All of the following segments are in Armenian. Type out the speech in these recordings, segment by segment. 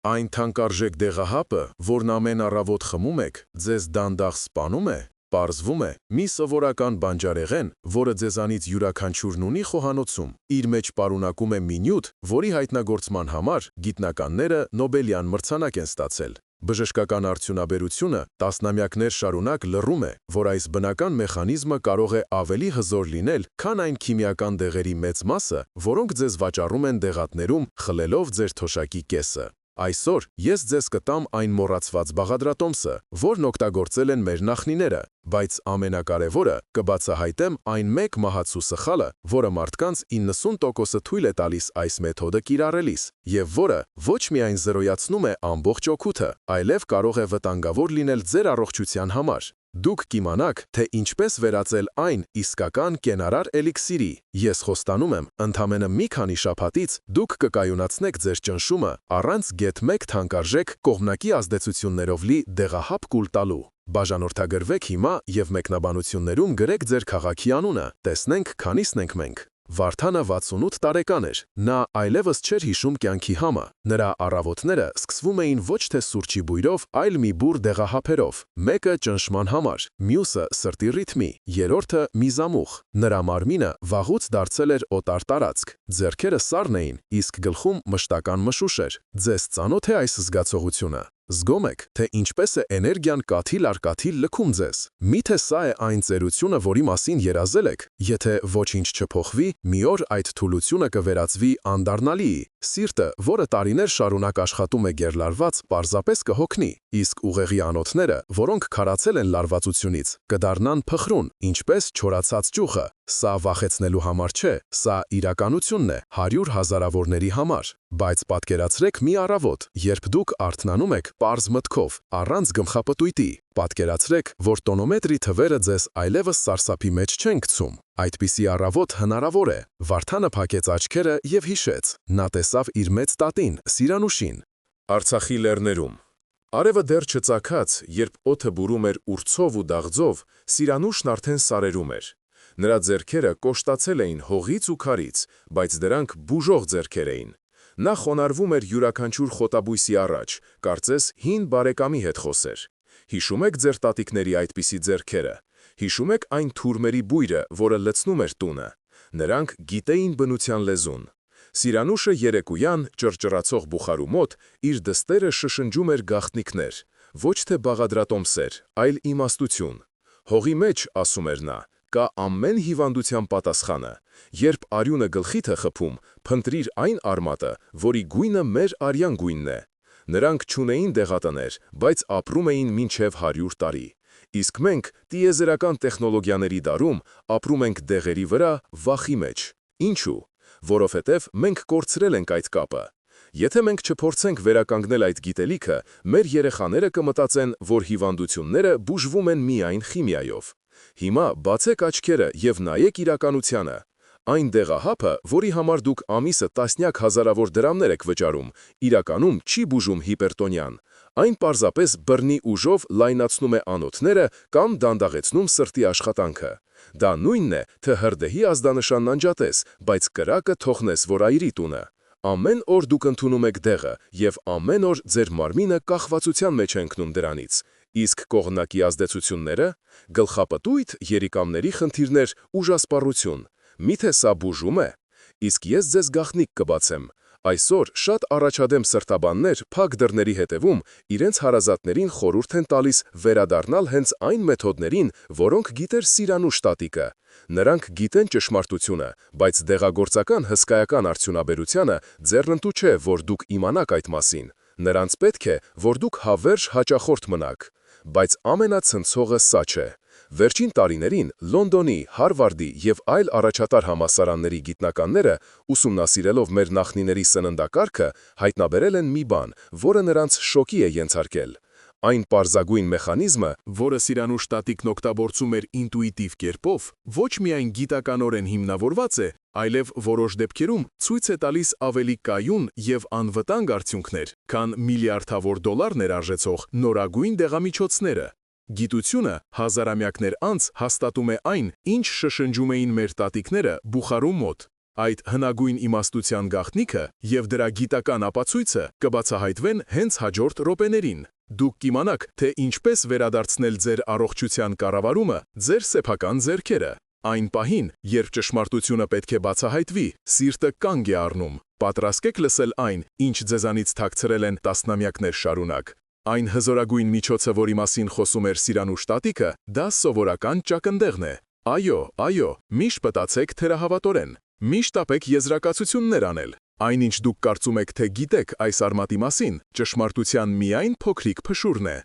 Այն թանկարժեք դեղահապը, որն ամեն առավոտ խմում եք, ձեզ դանդաղ սպանում է, պարզվում է, մի սովորական բանջարեղեն, որը ձեզանից յուրաքանչյուրն ունի խոհանոցում, իր մեջ պարունակում է մի նյութ, որի հայտնագործման համար գիտնականները Նոբելյան մրցանակ են ստացել։ Բժշկական արդյունաբերությունը տասնամյակներ շարունակ լռում է, որ այս բնական մեխանիզմը կարող է ավելի հզոր լինել, քան այն քիմիական դեղերի մեծ մասը, որոնք ձեզ վաճառում են դեղատներում, խլելով ձեր թոշակի կեսը։ Այսօր ես ձեզ կտամ այն մոռացված բաղադրատոմսը, որն օգտագործել են մեր նախնիները, բայց ամենակարևորը կբացահայտեմ այն մեկ մահացու սխալը, որը մարդկանց 90%-ը թույլ է տալիս այս մեթոդը կիրառելիս, եւ որը ոչ միայն զրոյացնում է ամբողջ օգուտը, այլև կարող է վտանգավոր լինել ձեր առողջության համար։ Դուք կիմանաք, թե ինչպես վերածել այն իսկական կենարար էլիքսիրի։ Ես խոստանում եմ, ընդամենը մի քանի շաբաթից դուք կկայունացնեք ձեր ճնշումը առանց գեթ 1 թանկարժեք կողմնակի ազդեցություններով լի դեղահապ կուլ տալու։ Բաժանորդագրվեք հիմա եւ մեկնաբանություններում գրեք ձեր քաղաքի անունը, տեսնենք քանիսն ենք մենք։ Վարդանը 68 տարեկան էր, նա այլևս չէր հիշում կյանքի համը, նրա առավոտները սկսվում էին ոչ թե սուրճի բույրով, այլ մի բուռ դեղահապերով, մեկը ճնշման համար, մյուսը սրտի ռիթմի, երրորդը միզամուղ։ Նրա մարմինը վաղուց դարձել էր օտար տարածք, ձեռքերը սառն էին, իսկ գլխում մշտական մշուշ էր։ Ձեզ ծանոթ է այս զգացողությունը։ Զգում եք, թե ինչպես է էներգիան կաթիլ առ կաթիլ լքում ձեզ։ Միթե սա է այն ծերությունը, որի մասին երազել եք։ Եթե ոչինչ չփոխվի, մի օր այդ թուլությունը կվերածվի անդառնալիի։ Սիրտը, որը տարիներ շարունակ աշխատում է գերլարված, պարզապես կհոգնի, իսկ ուղեղի անոթները, որոնք քարացել են լարվածությունից, կդառնան փխրուն, ինչպես չորացած ճյուղը։ Սա վախեցնելու համար չէ, սա իրականությունն է 100 հազարավորների համար։ Բայց պատկերացրեք մի առավոտ, երբ դուք արթնանում եք պարզ մտքով, առանց գմխապտույտի։ Պատկերացրեք, որ տոնոմետրի թվերը ձեզ այլևս սարսափի մեջ չեն գցում։ Այդպիսի առավոտ հնարավոր է։ Վարդանը փակեց աչքերը եւ հիշեց։ Նա տեսավ իր մեծ տատին, Սիրանուշին։ Արցախի լեռներում։ Արևը դեռ չծագած, երբ օդը բուրում էր ուրցով ու դաղձով, Սիրանուշն արդեն սարերում էր։ Նրա ձեռքերը կոշտացել էին հողից ու քարից, բայց դրանք բուժող ձեռքեր էին։ Նա խոնարհվում էր յուրաքանչյուր խոտաբույսի առաջ, կարծես հին բարեկամի հետ խոսեր։ Հիշում եք ձեր տատիկների այդպիսի ձեռքերը։ Հիշում եք այն թուրմերի բույրը, որը լցնում էր տունը։ Նրանք գիտեին բնության լեզուն։ Սիրանուշը երեկոյան ճռճռացող բուխարու մոտ իր դստերը շշնջում էր գաղտնիքներ, ոչ թե բաղադրատոմսեր, այլ իմաստություն։ Հողի մեջ, ասում էր նա, կա ամեն հիվանդության պատասխանը։ Երբ արյունը գլխիդ է խփում, փնտրիր այն արմատը, որի գույնը մեր արյան գույնն է։ Նրանք չունեին դեղատներ, բայց ապրում էին մինչև 100 տարի։ Իսկ մենք տիեզերական տեխնոլոգիաների դարում ապրում ենք դեղերի վրա վախի մեջ։ Ինչու՞։ Որովհետև մենք կորցրել ենք այդ կապը։ Եթե մենք չփորձենք վերականգնել այդ գիտելիքը, մեր երեխաները կմտածեն, որ հիվանդությունները բուժվում են միայն քիմիայով։ Հիմա բացեք աչքերը եւ նայեք իրականությանը։ Այն դեղահապը, որի համար դուք ամիսը տասնյակ հազարավոր դրամներ եք վճարում, իրականում չի բուժում հիպերտոնյան։ Այն պարզապես բռնի ուժով լայնացնում է անոթները կամ դանդաղեցնում սրտի աշխատանքը։ Դա նույնն է, թե հրդեհի ազդանշանն անջատես, բայց կրակը թողնես, որ այրի տունը։ Ամեն օր դուք ընդունում եք դեղը, եւ ամեն օր ձեր մարմինը կախվածության մեջ է ընկնում դրանից։ Իսկ կողմնակի ազդեցությունները՝ գլխապտույտ, երիկամների խնդիրներ, ուժասպառություն։ Միթե սա բուժում է։ Իսկ ես ձեզ գաղտնիք կբացեմ։ Այսօր շատ առաջադեմ սրտաբաններ փակ դռների հետևում իրենց հարազատներին խորհուրդ են տալիս վերադառնալ հենց այն մեթոդներին, որոնք գիտեր Սիրանուշ տատիկը։ Նրանք գիտեն ճշմարտությունը, բայց դեղագործական հսկայական արդյունաբերությանը ձեռնտու չէ, որ դուք իմանաք այդ մասին։ Նրանց պետք է, որ դուք հավերժ հաճախորդ մնաք։ Բայց ամենացնցողը սա չէ։ Վերջին տարիներին Լոնդոնի, Հարվարդի եւ այլ առաջատար համալսարանների գիտնականները, ուսումնասիրելով մեր նախնիների սննդակարգը, հայտնաբերել են մի բան, որը նրանց շոկի է ենթարկել։ Այն պարզագույն մեխանիզմը, որը Սիրանուշ տատիկն օգտագործում էր ինտուիտիվ կերպով, ոչ միայն գիտականորեն հիմնավորված է, այլև որոշ դեպքերում ցույց է տալիս ավելի կայուն եւ անվտանգ արդյունքներ, քան միլիարդավոր դոլար ներարժեցող նորագույն դեղամիջոցները։ Գիտությունը հազարամյակներ անց հաստատում է այն, ինչ շշնջում էին մեր տատիկները Բուխարու մոտ։ Այդ հնագույն իմաստության գաղտնիքը և դրա գիտական ապացույցը կբացահայտվեն հենց հաջորդ րոպեներին։ Դուք կիմանաք, թե ինչպես վերադարձնել ձեր առողջության կառավարումը ձեր սեփական ձեռքերը։ Այն պահին, երբ ճշմարտությունը պետք է բացահայտվի, սիրտը կանգ է առնում։ Պատրաստ եք լսել այն, ինչ ձեզանից թաքցրել են տասնամյակներ շարունակ։ Այն հզորագույն միջոցը, որի մասին խոսում էր Սիրանուշ տատիկը, դա սովորական ճակնդեղն է։ Այո, միշտ մտածեք թերահավատորեն։ Միշտ ապեք եզրակացություններ անել։ Այնինչ դուք կարծում եք, թե գիտեք այս արմատի մասին, ճշմարտության միայն փոքրիկ փշուրն է։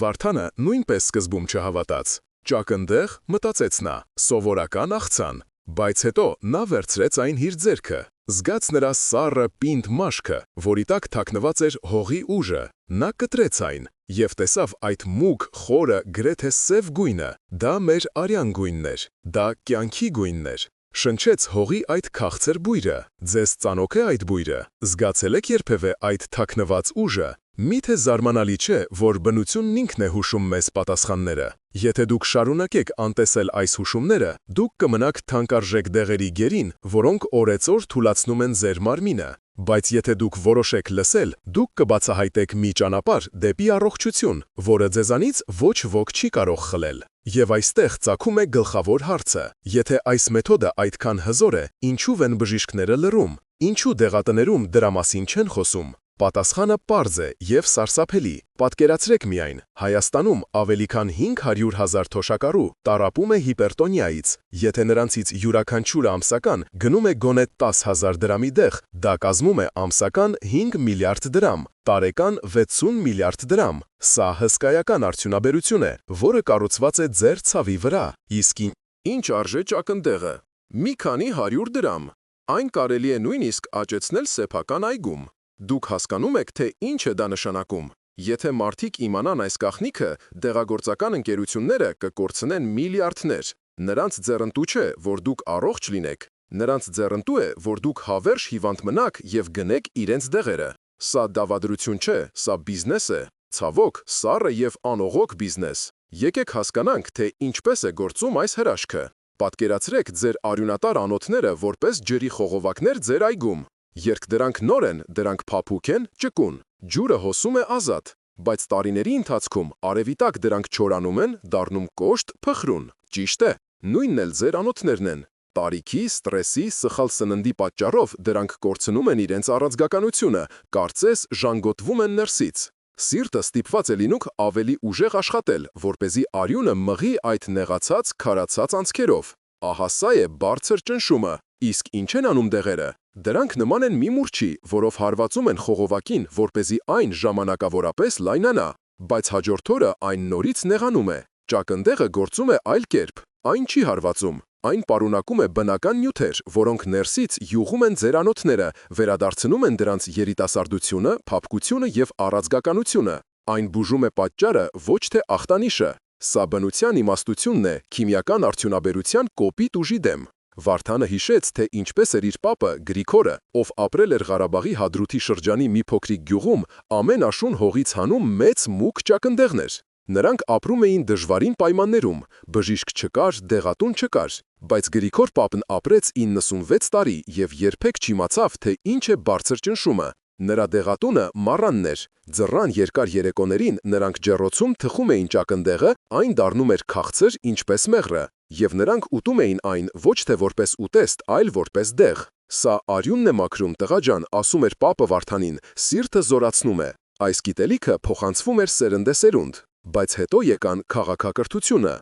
Վարդանը նույնպես սկզբում չհավատաց։ Ճակնդեղ, մտածեց նա, սովորական աղցան, բայց հետո նա վերցրեց այն իր ձեռքը, զգաց նրա սառը պինդ մաշկը, որի տակ թաքնված էր հողի ուժը։ Նա կտրեց այն և տեսավ այդ մուգ, խորը, գրեթե սև գույնը։ Դա մեր արյան գույնն էր, դա կյանքի գույնն էր։ Շնչեց հողի այդ քաղցր բույրը։ Ձեզ ծանոթ է այդ բույրը։ Զգացել եք երբևէ այդ թաքնված ուժը։ Միթե զարմանալի չէ, որ բնությունն ինքն է հուշում մեզ պատասխանները։ Եթե դուք շարունակեք անտեսել այս հուշումները, դուք կմնաք թանկարժեք դեղերի գերին, որոնք օրեցօր թուլացնում են ձեր մարմինը։ Բայց եթե դուք որոշեք լսել, դուք կբացահայտեք մի ճանապարհ դեպի առողջություն, որը ձեզանից ոչ ոք չի կարող խլել։ Եվ այստեղ ծագում է գլխավոր հարցը. եթե այս մեթոդը այդքան հզոր է, ինչու են բժիշկները լռում։ Ինչու դեղատներում դրա մասին չեն խոսում։ Պատասխանը պարզ է և սարսափելի։ Պատկերացրեք միայն, Հայաստանում ավելի քան 500,000 թոշակառու տառապում է հիպերտոնիայից։ Եթե նրանցից յուրաքանչյուրը ամսական գնում է գոնե 10,000 դրամի դեղ, դա կազմում է ամսական 5 միլիարդ դրամ, տարեկան 60 միլիարդ դրամ։ Սա հսկայական արդյունաբերություն է, որը կառուցված է ձեր ցավի վրա։ Իսկ ինչ արժե ճակնդեղը։ Մի քանի 100 դրամ։ Այն կարելի է նույնիսկ աճեցնել սեփական այգում։ Դուք հասկանում եք, թե ինչ է դա նշանակում։ Եթե մարդիկ իմանան այս գաղտնիքը, դեղագործական ընկերությունները կկորցնեն միլիարդներ։ Նրանց ձեռնտու չէ, որ դուք առողջ լինեք։ Նրանց ձեռնտու է, որ դուք հավերժ հիվանդ մնաք և գնեք իրենց դեղերը։ Սա դավադրություն չէ, սա բիզնես է։ Ցավոք, սառը և անողոք բիզնես։ Եկեք հասկանանք, թե ինչպես է գործում այս հրաշքը։ Պատկերացրեք ձեր արյունատար անոթները որպես ջրի խողովակներ ձեր այգում։ Երբ դրանք նոր են, դրանք փափուկ են, ճկուն։ Ջուրը հոսում է ազատ, բայց տարիների ընթացքում արևի տակ դրանք չորանում են, դառնում կոշտ, փխրուն։ Ճիշտ է, նույնն էլ ձեր անոթներն են։ Տարիքի, ստրեսի, սխալ սննդի պատճառով դրանք կորցնում են իրենց առանցքականությունը, կարծես ժանգոտվում են ներսից։ Սիրտը ստիպված է լինում ավելի ուժեղ աշխատել, որպեսզի արյունը մղի այդ նեղացած, քարացած անցքերով։ Ահա սա է բարձր ճնշումը։ Իսկ ինչ են անում դեղերը։ Դրանք նման են մի մուրճի, որով հարվածում են խողովակին, որպեսզի այն ժամանակավորապես լայնանա, բայց հաջորդ օրը այն նորից նեղանում է։ Ճակնդեղը գործում է այլ կերպ։ Այն չի հարվածում։ Այն պարունակում է բնական նյութեր, որոնք ներսից յուղում են ձեր անոթները, վերադարձնում են դրանց երիտասարդությունը, փափկությունը և առանցքականությունը։ Այն բուժում է պատճառը, ոչ թե ախտանիշը։ Սա բնության իմաստությունն է, քիմիական արդյունաբերության կոպիտ ուժի դեմ։ Վարդանը հիշեց, թե ինչպես էր իր պապը Գրիգորը, ով ապրել էր Ղարաբաղի Հադրութի շրջանի մի փոքրիկ գյուղում, ամեն աշուն հողից հանում մեծ մուգ ճակնդեղներ։ Նրանք ապրում էին դժվարին պայմաններում, բժիշկ չկար, դեղատուն չկար, բայց Գրիգոր պապն ապրեց 96 տարի և երբեք չիմացավ, թե ինչ է բարձր ճնշումը։ Նրա դեղատունը մառանն էր։ Ձռան երկար երեկոներին նրանք ջեռոցում թխում էին ճակնդեղը, այն դառնում էր քաղցր, ինչպես մեղրը, և նրանք ուտում էին այն ոչ թե որպես ուտեստ, այլ որպես դեղ։ Սա արյունն է մաքրում, տղա ջան, ասում էր պապը Վարդանին, սիրտը զորացնում է։ Այս գիտելիքը փոխանցվում էր սերնդեսերունդ։ Բայց հետո եկան քաղաքակրթությունը։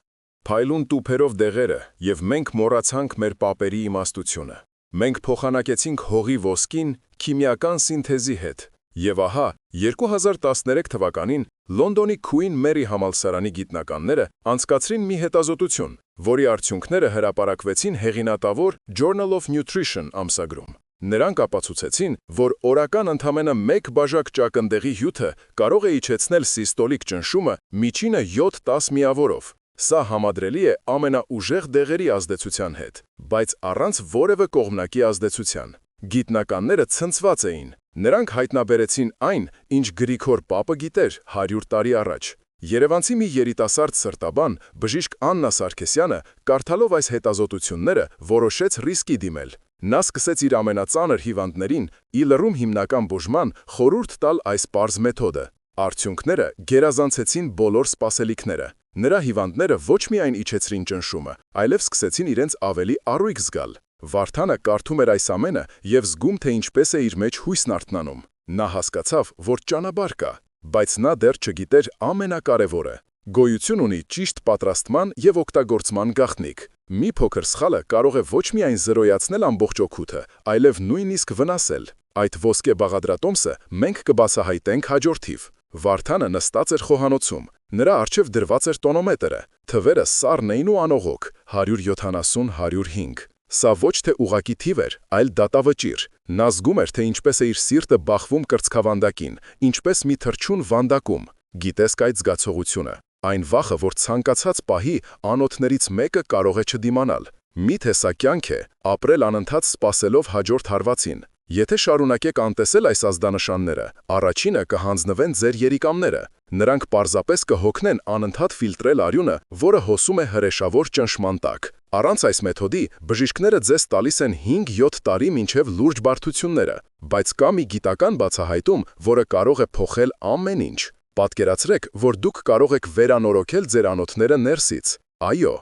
Փայլուն տուփերով դեղերը, և մենք մոռացանք մեր պապերի իմաստությունը։ Մենք փոխանակեցինք հողի ոսկին քիմիական սինթեզի հետ։ Եվ ահա, 2013 թվականին Լոնդոնի Քուին Մերի համալսարանի գիտնականները անցկացրին մի հետազոտություն, որի արդյունքները հրապարակվեցին հեղինատավոր Journal of Nutrition ամսագրում։ Նրանք ապացուցեցին, որ օրական ընդամենը 1 բաժակ ճակնդեղի հյութը կարող է իջեցնել սիստոլիկ ճնշումը միջինը 7-10 միավորով։ Սա համադրելի է ամենաուժեղ դեղերի ազդեցության հետ, բայց առանց որևէ կողմնակի ազդեցության։ Գիտնականները ցնցված էին։ Նրանք հայտնաբերեցին այն, ինչ Գրիգոր պապը գիտեր 100 տարի առաջ։ Երևանցի մի երիտասարդ սրտաբան, բժիշկ Աննա Սարգսյանը, կարդալով այս հետազոտությունները, որոշեց ռիսկի դիմել։ Նա սկսեց իր ամենածանր հիվանդներին ի լռում հիմնական բուժման խորհուրդ տալ այս պարզ մեթոդը։ Արդյունքները գերազանցեցին բոլոր սպասելիքները։ Նրա հիվանդները ոչ միայն իջեցրին ճնշումը, այլև սկսեցին իրենց ավելի առույգ զգալ։ Վարդանը կարդում էր այս ամենը և զգում, թե ինչպես է իր մեջ հույսն արթնանում։ Նա հասկացավ, որ ճանապարհ կա, բայց նա դեռ չգիտեր ամենակարևորը։ Գոյություն ունի ճիշտ պատրաստման և օգտագործման գաղտնիք։ Մի փոքր սխալը կարող է ոչ միայն զրոյացնել ամբողջ օգուտը, այլև նույնիսկ վնասել։ Այդ ոսկե բաղադրատոմսը մենք կբացահայտենք հաջորդիվ։ Վարդանը նստած էր խոհանոցում։ Նրա առջև դրված էր տոնոմետրը։ Թվերը սառն էին ու անողոք՝ 170-105։ Սա ոչ թե ուղղակի թիվ էր, այլ դատավճիռ։ Նա զգում էր, թե ինչպես է իր սիրտը բախվում կրծքավանդակին, ինչպես մի թռչուն վանդակում։ Գիտես այդ զգացողությունը։ Այն վախը, որ ցանկացած պահի անոթներից մեկը կարող է չդիմանալ։ Միթե սա կյանք է, ապրել անընդհատ սպասելով հաջորդ հարվածին։ Եթե շարունակեք անտեսել այս ազդանշանները, առաջինը կհանձնվեն ձեր երիկամները։ Նրանք պարզապես կհոգնեն անընդհատ ֆիլտրել արյունը, որը հոսում է հրեշավոր ճնշման տակ։ Առանց այս մեթոդի բժիշկները ձեզ տալիս են 5-7 տարի մինչև լուրջ բարդությունները, բայց կա մի գիտական բացահայտում, որը կարող է փոխել ամեն ինչ։ Պատկերացրեք, որ դուք կարող եք վերանորոգել ձեր անոթները ներսից։ Այո,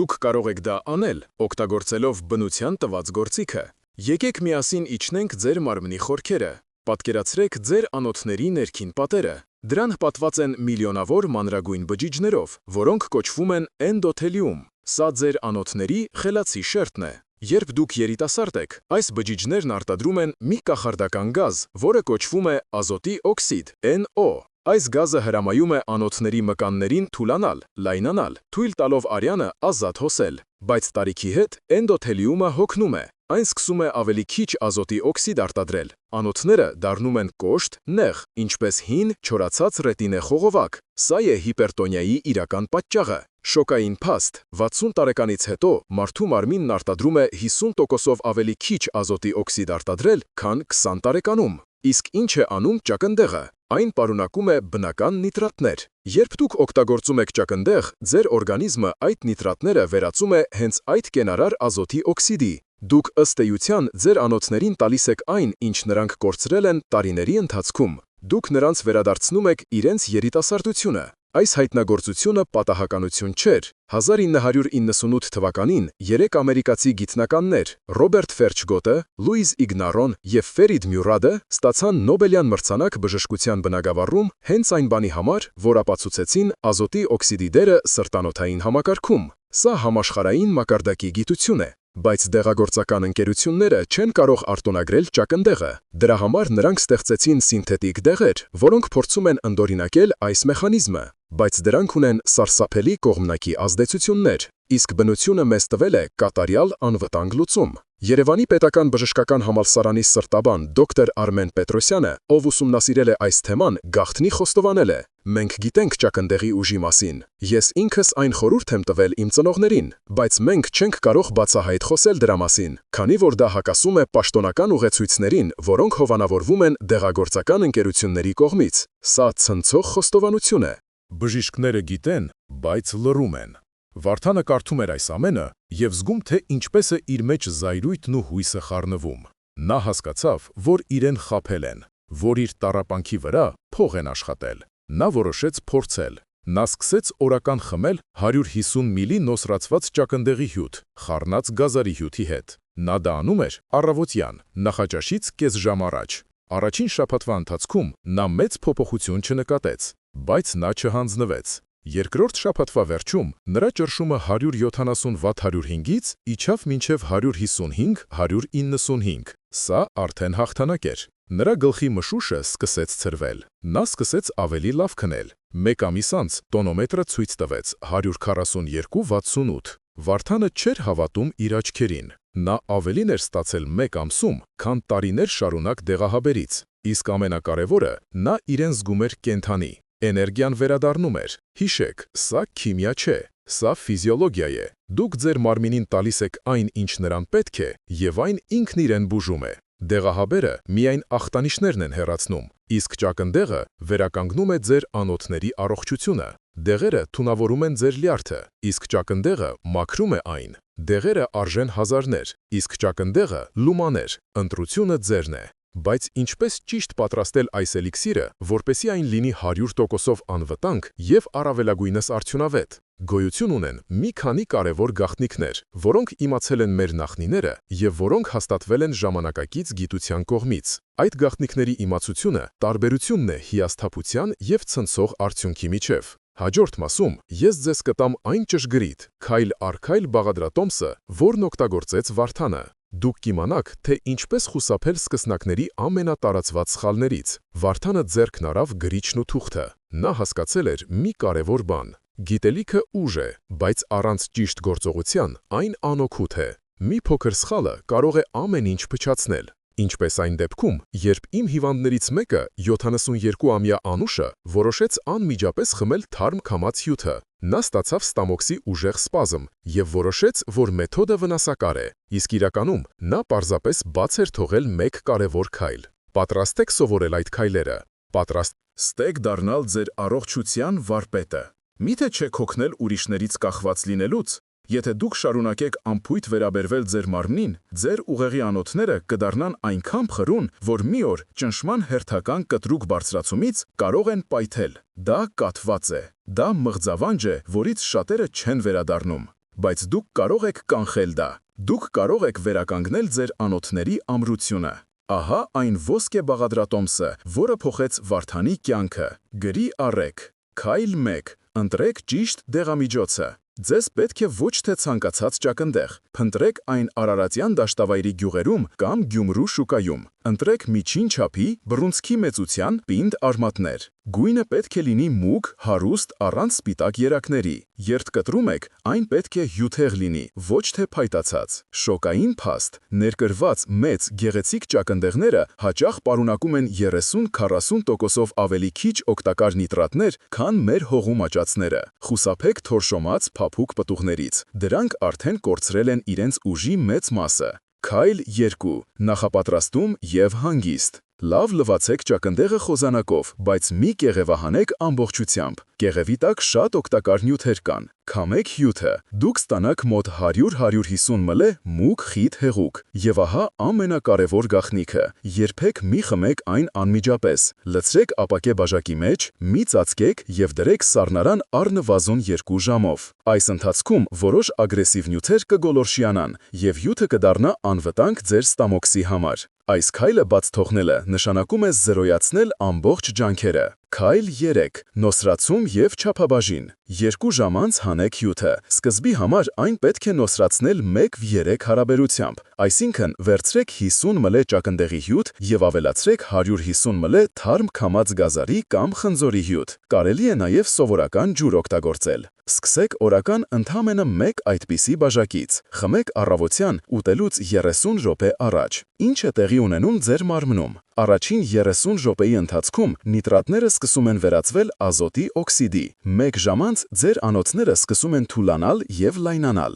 դուք կարող եք դա անել, օգտագործելով բնության տված գործիքը։ Եկեք միասին իջնենք ձեր մարմնի խորքերը։ Պատկերացրեք ձեր անոթների ներքին պատերը։ Դրան պատված են միլիոնավոր մանրագույն բջիջներով, որոնք կոչվում են էնդոթելիում։ Սա ձեր անոթների խելացի շերտն է։ Երբ դուք երիտասարդ եք, այս բջիջներն արտադրում են մի կախարդական գազ, որը կոչվում է ազոտի օքսիդ (NO)։ Այս գազը հրամայում է անոթների մկաններին թուլանալ, լայնանալ, թույլ տալով արյանը ազատ հոսել։ Բայց տարիքի հետ էնդոթելիումը հոգնում է։ Այն սկսում է ավելի քիչ ազոտի օքսիդ արտադրել։ Անոթները դառնում են կոշտ, նեղ, ինչպես հին, չորացած ռետինե խողովակ։ Սա է հիպերտոնիայի իրական պատճառը։ Շոկային փաստ։ 60 տարեկանից հետո մարդու մարմինն արտադրում է 50%-ով ավելի քիչ ազոտի օքսիդ արտադրել, քան 20 տարեկանում։ Իսկ ինչ է անում ճակնդեղը։ Այն պարունակում է բնական նիտրատներ։ Երբ դուք օգտագործում եք ճակնդեղ, ձեր օրգանիզմը այդ նիտրատները վերածում է հենց այդ կենարար ազոտի օքսիդի։ Դուք ըստ էության ձեր անոթներին տալիս եք այն, ինչ նրանք կորցրել են տարիների ընթացքում։ Դուք նրանց վերադարձնում եք իրենց երիտասարդությունը։ Այս հայտնագործությունը պատահականություն չէր։ 1998 թվականին 3 ամերիկացի գիտնականներ՝ Ռոբերտ Ֆերչգոտը, Լուիզ Իգնարոն և Ֆերիդ Մյուրադը ստացան Նոբելյան մրցանակ բժշկության բնագավառում հենց այն բանի համար, որ ապացուցեցին ազոտի օքսիդի դերը սրտանոթային համակարգում։ Սա համաշխարհային մակարդակի գիտություն է, բայց դեղագործական ընկերությունները չեն կարող արտոնագրել ճակնդեղը։ Դրա համար նրանք ստեղծեցին սինթետիկ դեղեր, որոնք փորձում են ընդօրինակել այս մեխանիզմը, բայց դրանք ունեն սարսափելի կողմնակի ազդեցություններ։ Իսկ բնությունը մեզ տվել է կատարյալ անվտանգ լուծում։ Երևանի պետական բժշկական համալսարանի սրտաբան դոկտոր Արմեն Պետրոսյանը, ով ուսումնասիրել է այս թեման, գաղտնի խոստովանել է. «Մենք գիտենք ճակնդեղի ուժի մասին։ Ես ինքս այն խորհուրդ եմ տվել իմ ծնողներին, բայց մենք չենք կարող բացահայտ խոսել դրա մասին, քանի որ դա հակասում է պաշտոնական ուղեցույցներին, որոնք հովանավորվում են դեղագործական ընկերությունների կողմից։ Սա ցնցող խոստովանություն է»։ Բժիշկները գիտեն, բայց լռում են։ Վարդանը կարդում էր այս ամենը և զգում, թե ինչպես է իր մեջ զայրույթն ու հույսը խառնվում։ Նա հասկացավ, որ իրեն խաբել են, որ իր տառապանքի վրա փող են աշխատել։ Նա որոշեց փորձել։ Նա սկսեց օրական խմել 150 մլի նոսրացված ճակնդեղի հյութ, խառնած գազարի հյութի հետ։ Նա դա անում էր առավոտյան, նախաճաշից կես ժամ առաջ։ Առաջին շաբաթվա ընթացքում նա մեծ փոփոխություն չնկատեց, բայց նա չհանձնվեց։ Երկրորդ շաբաթվա վերջում նրա ճնշումը 170 վատ 105-ից իջավ մինչև 155-195։ Սա արդեն հաղթանակ էր։ Նրա գլխի մշուշը սկսեց ցրվել։ Նա սկսեց ավելի լավ քնել։ Մեկ ամիս անց տոնոմետրը ցույց տվեց 142-68։ Վարդանը չէր հավատում իր աչքերին։ Նա ավելին էր ստացել մեկ ամսում, քան տարիներ շարունակ դեղահաբերից։ Իսկ ամենակարևորը, նա իրեն զգում էր կենդանի։ Էներգիան վերադառնում էր։ Հիշեք, սա քիմիա չէ, սա ֆիզիոլոգիա է։ Դուք ձեր մարմինին տալիս եք այն, ինչ նրան պետք է, և այն ինքն իրեն բուժում է։ Դեղահաբերը միայն ախտանիշներն են հեռացնում, Իսկ ճակնդեղը վերականգնում է ձեր անոթների առողջությունը։ Դեղերը թունավորում են ձեր լյարդը, իսկ ճակնդեղը մաքրում է այն։ Դեղերը արժեն հազարներ, իսկ ճակնդեղը լումաներ, ընտրությունը ձերն է։ Բայց ինչպես ճիշտ պատրաստել այս էլիքսիրը, որպեսզի այն լինի 100%-ով անվտանգ և առավելագույնս արդյունավետ։ Գոյություն ունեն մի քանի կարևոր գաղտնիքներ, որոնք իմացել են մեր նախնիները և որոնք հաստատվել են ժամանակակից գիտության կողմից։ Այդ գաղտնիքների իմացությունը տարբերությունն է հիասթափության և ցնցող արդյունքի միջև։ Հաջորդ մասում ես ձեզ կտամ այն ճշգրիտ, քայլ առ քայլ բաղադրատոմսը, որն օգտագործեց Վարդանը։ Դուք կիմանաք, թե ինչպես խուսափել սկսնակների ամենատարածված սխալներից։ Վարդանը ձեռքն առավ գրիչն ու թուղթը։ Նա հասկացել էր մի կարևոր բան. գիտելիքը ուժ է, բայց առանց ճիշտ գործողության այն անօգուտ է։ Մի փոքր սխալը կարող է ամեն ինչ փչացնել։ Ինչպես այն դեպքում, երբ իմ հիվանդներից մեկը, 72-ամյա Անուշը, որոշեց անմիջապես խմել թարմ քամած հյութը։ Նա ստացավ ստամոքսի ուժեղ սպազմ և որոշեց, որ մեթոդը վնասակար է, իսկ իրականում նա պարզապես բաց էր թողել մեկ կարևոր քայլ։ Պատրաստ եք սովորել այդ քայլերը։ Պատրաստ եք դառնալ ձեր առողջության վարպետը։ Միթե չեք հոգնել ուրիշներից կախված լինելուց։ Եթե դուք շարունակեք անփույթ վերաբերվել ձեր մարմնին, ձեր ուղեղի անոթները կդառնան այնքան փխրուն, որ մի օր ճնշման հերթական կտրուկ բարձրացումից կարող են պայթել։ Դա կաթված է։ Դա մղձավանջ է, որից շատերը չեն վերադառնում։ Բայց դուք կարող եք կանխել դա։ Դուք կարող եք վերականգնել ձեր անոթների ամրությունը։ Ահա այն ոսկե բաղադրատոմսը, որը փոխեց Վարդանի կյանքը։ Գրի առեք։ Քայլ 1. Ընտրեք ճիշտ դեղամիջոցը։ Ձեզ պետք է ոչ թե ցանկացած ճակնդեղ։ Փնտրեք այն Արարատյան դաշտավայրի գյուղերում կամ Գյումրու շուկայում։ Ընտրեք միջին չափի, բռունցքի մեծության պինդ արմատներ։ Գույնը պետք է լինի մուգ, հարուստ, առանց սպիտակ երակների։ Երբ կտրում եք, այն պետք է հյութեղ լինի, ոչ թե փայտացած։ Շոկային փաստ։ Ներկրված մեծ, գեղեցիկ ճակնդեղները հաճախ պարունակում են 30-40%-ով ավելի քիչ օգտակար նիտրատներ, քան մեր հողում աճածները։ Խուսափեք թորշոմած, փափուկ պտուղներից։ Դրանք արդեն կորցրել են իրենց ուժի մեծ մասը։ Քայլ 2. Նախապատրաստում և հանգիստ։ Լավ լվացեք ճակնդեղը խոզանակով, բայց մի կեղևահանեք ամբողջությամբ։ Կեղևի տակ շատ օգտակար նյութեր կան։ Քամեք հյութը։ Դուք ստանաք մոտ 100-150 մլ մուգ խիտ հեղուկ։ Եվ ահա ամենակարևոր գաղտնիքը. երբեք մի խմեք այն անմիջապես։ Լցրեք ապակե բաժակի մեջ, մի ծածկեք և դրեք սառնարան առնվազն 2 ժամով։ Այս ընթացքում որոշ ագրեսիվ նյութեր կգոլորշիանան, և հյութը կդառնա անվտանգ ձեր ստամոքսի համար։ Այս քայլը բաց թողնելը նշանակում է զրոյացնել ամբողջ ջանքերը։ Քայլ 3. Նոսրացում և չափաբաժին։ 2 ժամ անց հանեք հյութը։ Սկզբի համար այն պետք է նոսրացնել 1:3 հարաբերությամբ, այսինքն վերցրեք 50 մլ ճակնդեղի հյութ և ավելացրեք 150 մլ թարմ քամած գազարի կամ խնձորի հյութ։ Կարելի է նաև սովորական ջուր օգտագործել։ Սկսեք օրական ընդամենը 1 այդպիսի բաժակից։ Խմեք առավոտյան ուտելուց 30 րոպե առաջ։ Ինչ է տեղի ունենում ձեր մարմնում։ Առաջին 30 րոպեի ընթացքում նիտրատները սկսում են վերածվել ազոտի օքսիդի։ 1 ժամ անց ձեր անոթները սկսում են թուլանալ և լայնանալ։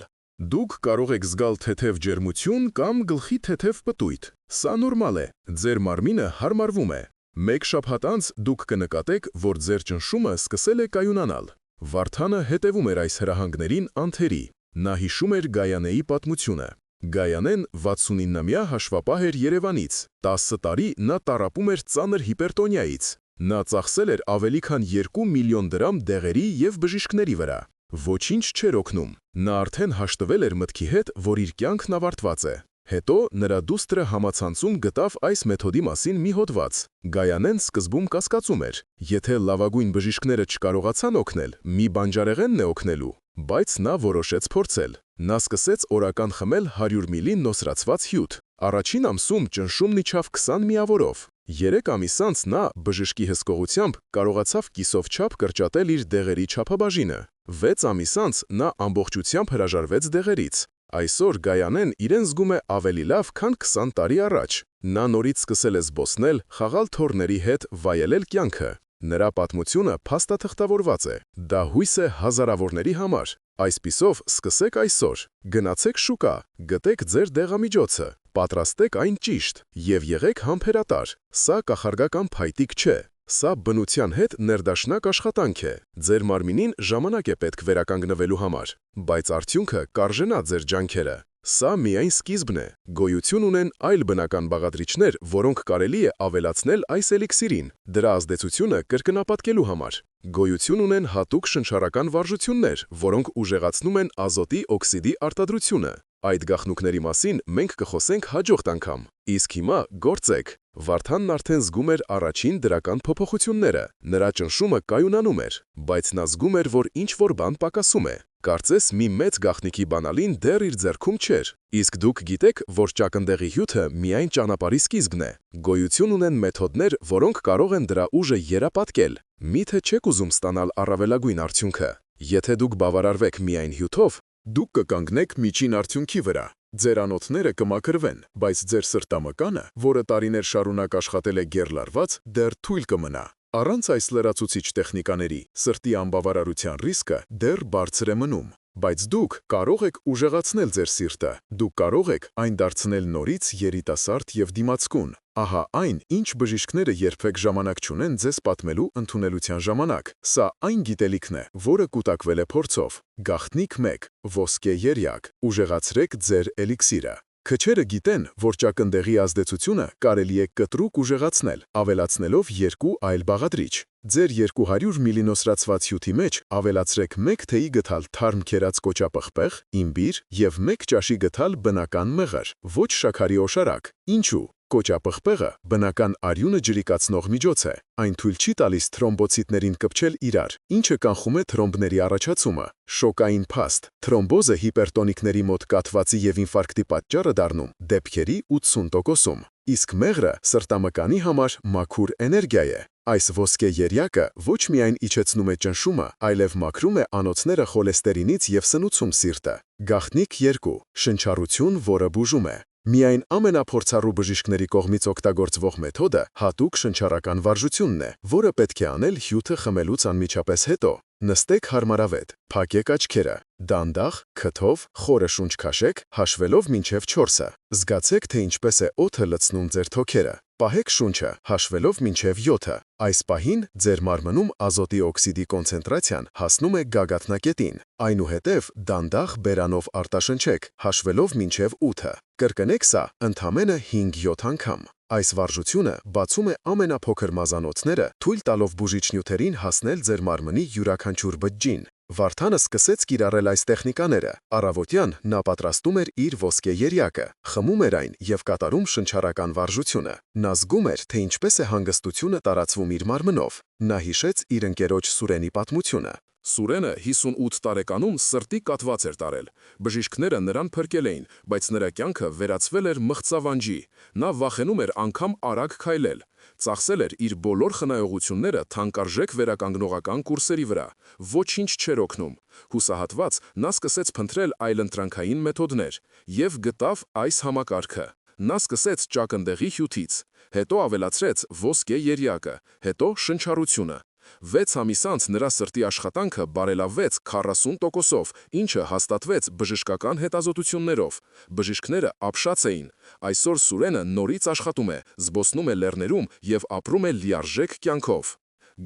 Դուք կարող եք զգալ թեթև ջերմություն կամ գլխի թեթև պտույտ։ Սա նորմալ է։ Ձեր մարմինը հարմարվում է։ 1 շաբաթ անց դուք կնկատեք, որ ձեր ճնշումը սկսել է կայունանալ։ Վարդանը հետևում էր այս հրահանգներին անթերի։ Նա հիշում էր Գայանեի պատմությունը։ Գայանեն 69-ամյա հաշվապահ էր Երևանից։ 10 տարի նա տառապում էր ծանր հիպերտոնիայից։ Նա ծախսել էր ավելի քան 2 միլիոն դրամ դեղերի և բժիշկների վրա։ Ոչինչ չէր օգնում։ Նա արդեն հաշտվել էր մտքի հետ, որ իր կյանքն ավարտված է։ Հետո նրա դուստրը համացանցում գտավ այս մեթոդի մասին մի հոդված։ Գայանեն սկզբում կասկածում էր. եթե լավագույն բժիշկները չկարողացան օգնել, մի բանջարեղենն է օգնելու։ Բայց նա որոշեց փորձել։ Նա սկսեց օրական խմել 100 մլ նոսրացված հյութ։ Առաջին ամսում ճնշումն իջավ 20 միավորով։ 3 ամիս անց նա, բժշկի հսկողությամբ, կարողացավ կիսով չափ կրճատել իր դեղերի չափաբաժինը։ 6 ամիս անց նա ամբողջությամբ հրաժարվեց դեղերից։ Այսօր Գայանեն իրեն զգում է ավելի լավ, քան 20 տարի առաջ։ Նա նորից սկսել է զբոսնել, խաղալ թոռների հետ, վայելել կյանքը։ Նրա պատմությունը փաստաթղթավորված է։ Դա հույս է հազարավորների համար։ Այսպիսով, սկսեք այսօր։ Գնացեք շուկա, գտեք ձեր դեղամիջոցը, պատրաստեք այն ճիշտ և եղեք համբերատար։ Սա կախարդական փայտիկ չէ։ Սա բնության հետ ներդաշնակ աշխատանք է։ Ձեր մարմինին ժամանակ է պետք վերականգնվելու համար, բայց արդյունքը կարժենա ձեր ջանքերը։ Սա միայն սկիզբն է։ Գոյություն ունեն այլ բնական բաղադրիչներ, որոնք կարելի է ավելացնել այս էլիքսիրին, դրա ազդեցությունը կրկնապատկելու համար։ Գոյություն ունեն հատուկ շնչառական վարժություններ, որոնք ուժեղացնում են ազոտի օքսիդի արտադրությունը։ Այդ գաղտնուկների մասին մենք կխոսենք հաջորդ անգամ։ Իսկ հիմա գործեք։ Վարդանն արդեն զգում էր առաջին դրական փոփոխությունները։ Նրա ճնշումը կայունանում էր, բայց նա զգում էր, որ ինչ-որ բան պակասում է։ Կարծես մի մեծ գաղտնիքի բանալին դեռ իր ձեռքում չէր։ Իսկ դուք գիտեք, որ ճակնդեղի հյութը միայն ճանապարհի սկիզբն է։ Գոյություն ունեն մեթոդներ, որոնք կարող են դրա ուժը երապատկել։ Միթե չեք ուզում ստանալ առավելագույն արդյունքը։ Եթե դուք բավարարվեք միայն հյութով, դուք կկանգնեք միջին արդյունքի վրա։ Ձեր անոթները կմաքրվեն, բայց ձեր սրտամկանը, որը տարիներ շարունակ աշխատել է գեռլարված, դեռ թույլ կմնա։ Առանց այս լրացուցիչ տեխնիկաների, սրտի անբավարարության ռիսկը դեռ բարձր է մնում։ Բայց դուք կարող եք ուժեղացնել ձեր սիրտը։ Դուք կարող եք այն դարձնել նորից երիտասարդ և դիմացկուն։ Ահա այն, ինչ բժիշկները երբեք ժամանակ չունեն ձեզ պատմելու ընդունելության ժամանակ։ Սա այն գիտելիքն է, որը կուտակվել է փորձով։ Գաղտնիք 1. Ոսկե եռյակ։ Ուժեղացրեք ձեր էլիքսիրը։ Քչերը գիտեն, որ ճակնդեղի ազդեցությունը կարելի է կտրուկ ուժեղացնել, ավելացնելով 2 այլ բաղադրիչ։ Ձեր 200 մլն հյութի մեջ ավելացրեք 1 թեյի գթալ թարմ քերած կոճապղպեղ, իմբիր և 1 ճաշի գթալ բնական մեղր, ոչ շաքարի օշարակ։ Ինչու՞։ Կոճապղպեղը բնական արյունը ջրիկացնող միջոց է։ Այն թույլ չի տալիս թրոմբոցիտներին կպչել իրար, ինչը կանխում է թրոմբների առաջացումը։ Շոկային փաստ։ Թրոմբոզը հիպերտոնիկների մոտ կաթվածի և ինֆարկտի պատճառը դառնում դեպքերի 80%-ում։ Իսկ մեղրը սրտամկանի համար մաքուր էներգիա է։ Այս ոսկե եռյակը ոչ միայն իջեցնում է ճնշումը, այլև մաքրում է անոթները խոլեստերինից և սնուցում սիրտը։ Գաղտնիք 2. Շնչառություն, որը բուժում է։ Միայն ամենափորձառու բժիշկների կողմից օգտագործվող մեթոդը հատուկ շնչառական վարժությունն է, որը պետք է անել հյութը խմելուց անմիջապես հետո։ Նստեք հարմարավետ, փակեք աչքերը, դանդաղ, քթով, խորը շունչ քաշեք, հաշվելով մինչև 4-ը։ Զգացեք, թե ինչպես է օդը լցնում ձեր թոքերը։ Պահեք շունչը, հաշվելով մինչև 7-ը։ Այս պահին ձեր մարմնում ազոտի օքսիդի կոնցենտրացիան հասնում է գագաթնակետին։ Այնուհետև դանդաղ բերանով արտաշնչեք, հաշվելով մինչև 8-ը։ Կրկնեք սա ընդամենը 5-7 անգամ։ Այս վարժությունը բացում է ամենափոքր մազանոցները, թույլ տալով բուժիչ նյութերին հասնել ձեր մարմնի յուրաքանչյուր բջջին։ Վարդանը սկսեց կիրառել այս տեխնիկաները։ Առավոտյան նա պատրաստում էր իր ոսկե եռյակը, խմում էր այն և կատարում շնչառական վարժությունը։ Նա զգում էր, թե ինչպես է հանգստությունը տարածվում իր մարմնով։ Նա հիշեց իր ընկերոջ Սուրենի պատմությունը։ Սուրենը 58 տարեկանում սրտի կաթված էր տարել։ Բժիշկները նրան փրկել էին, բայց նրա կյանքը վերածվել էր մղձավանջի։ Նա վախենում էր անգամ արագ քայլել։ Ծախսել էր իր բոլոր խնայողությունները թանկարժեք վերականգնողական կուրսերի վրա։ Ոչինչ չէր օգնում։ Հուսահատված նա սկսեց փնտրել այլընտրանքային մեթոդներ և գտավ այս համակարգը։ Նա սկսեց ճակնդեղի հյութից, հետո ավելացրեց ոսկե եռյակը, հետո շնչառությունը։ 6 ամիս անց նրա սրտի աշխատանքը բարելավվեց 40%-ով, ինչը հաստատվեց բժշկական հետազոտություններով։ Բժիշկները ապշած էին։ Այսօր Սուրենը նորից աշխատում է, զբոսնում է լեռներում և ապրում է լիարժեք կյանքով։